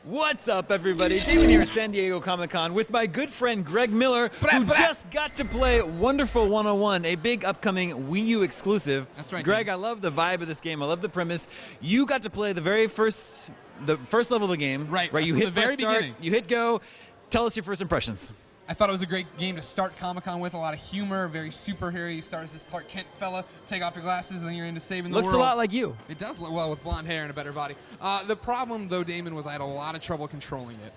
What's up, everybody? Damon here at San Diego Comic-Con with my good friend Greg Miller, who just got to play Wonderful 101, a big upcoming Wii U exclusive. That's right, Greg, I love the vibe of this game. I love the premise. You got to play the first level of the game. Right. You From hit the very start, beginning. you hit go. Tell us your first impressions. I thought it was a great game to start Comic-Con with. A lot of humor, very superhero. You start as this Clark Kent fella, take off your glasses, and then you're into saving the world. Looks a lot like you. It does look well with blonde hair and a better body. The problem, though, Damon, was I had a lot of trouble controlling it.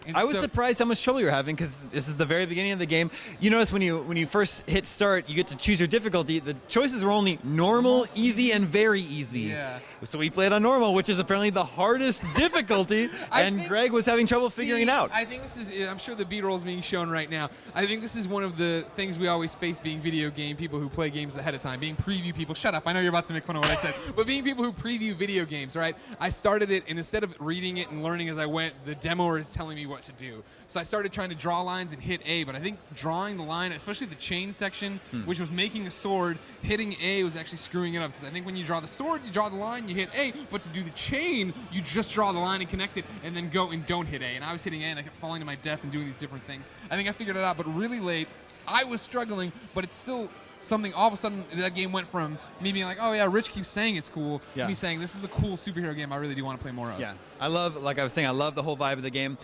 And I was surprised how much trouble you were having because this is the very beginning of the game. You notice when you first hit start, you get to choose your difficulty. The choices were only normal, easy, and very easy. Yeah. So we played on normal, which is apparently the hardest difficulty, and Greg was having trouble figuring it out. I think this is, I'm sure the B-roll is being shown right now. I think this is one of the things we always face being video game people who play games ahead of time, being preview people. Shut up, I know you're about to make fun of what I said. But being people who preview video games, right? I started it, and instead of reading it and learning as I went, the demoer is telling me what to do. So I started trying to draw lines and hit A, but I think drawing the line, especially the chain section, which was making a sword, hitting A was actually screwing it up. Because I think when you draw the sword, you draw the line, you hit A, but to do the chain, you just draw the line and connect it, and then go and don't hit A. And I was hitting A, and I kept falling to my death and doing these different things. I think I figured it out, but really late, I was struggling, but it's still something. All of a sudden, that game went from me being like, oh yeah, Rich keeps saying it's cool, to me saying, this is a cool superhero game I really do want to play more of. Yeah, I love, like I was saying, I love the whole vibe of the game.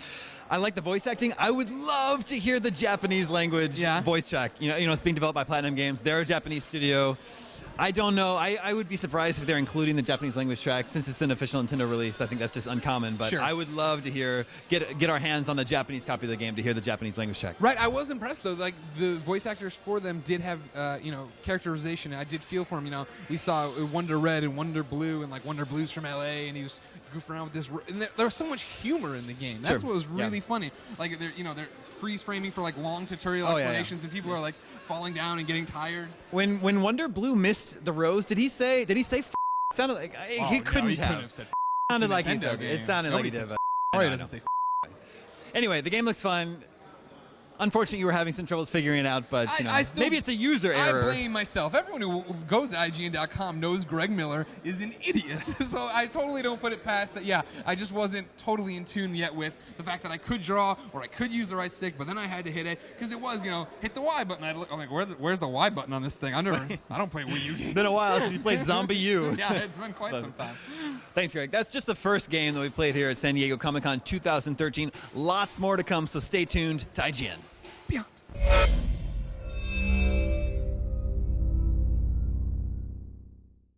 I like the voice acting. I would love to hear the Japanese language voice track. You know, it's being developed by Platinum Games. They're a Japanese studio. I don't know. I would be surprised if they're including the Japanese language track since it's an official Nintendo release. I think that's just uncommon. But I would love to get our hands on the Japanese copy of the game to hear the Japanese language track. Right. I was impressed though. Like the voice actors for them did have characterization. I did feel for them. You know, we saw Wonder Red and Wonder Blue and like Wonder Blue's from LA, and he was goofing around with this. And there was so much humor in the game. That's what was really funny. Like they're freeze framing for like long tutorial explanations, and people are like falling down and getting tired. When Wonder Blue missed the rose, did he say F***? It sounded like he couldn't have said It sounded like he said it. Sounded like he did. Mario doesn't say Anyway, the game looks fun. Unfortunately, you were having some troubles figuring it out, but maybe it's a user error. I blame myself. Everyone who goes to IGN.com knows Greg Miller is an idiot. So I totally don't put it past that. Yeah, I just wasn't totally in tune yet with the fact that I could draw or I could use the right stick, but then I had to hit A because it was, hit the Y button. I'm like, where's the Y button on this thing? I don't play Wii U games. It's been a while since you played Zombie U. Yeah, it's been quite some time. Thanks, Greg. That's just the first game that we played here at San Diego Comic-Con 2013. Lots more to come, so stay tuned to IGN. Beyond.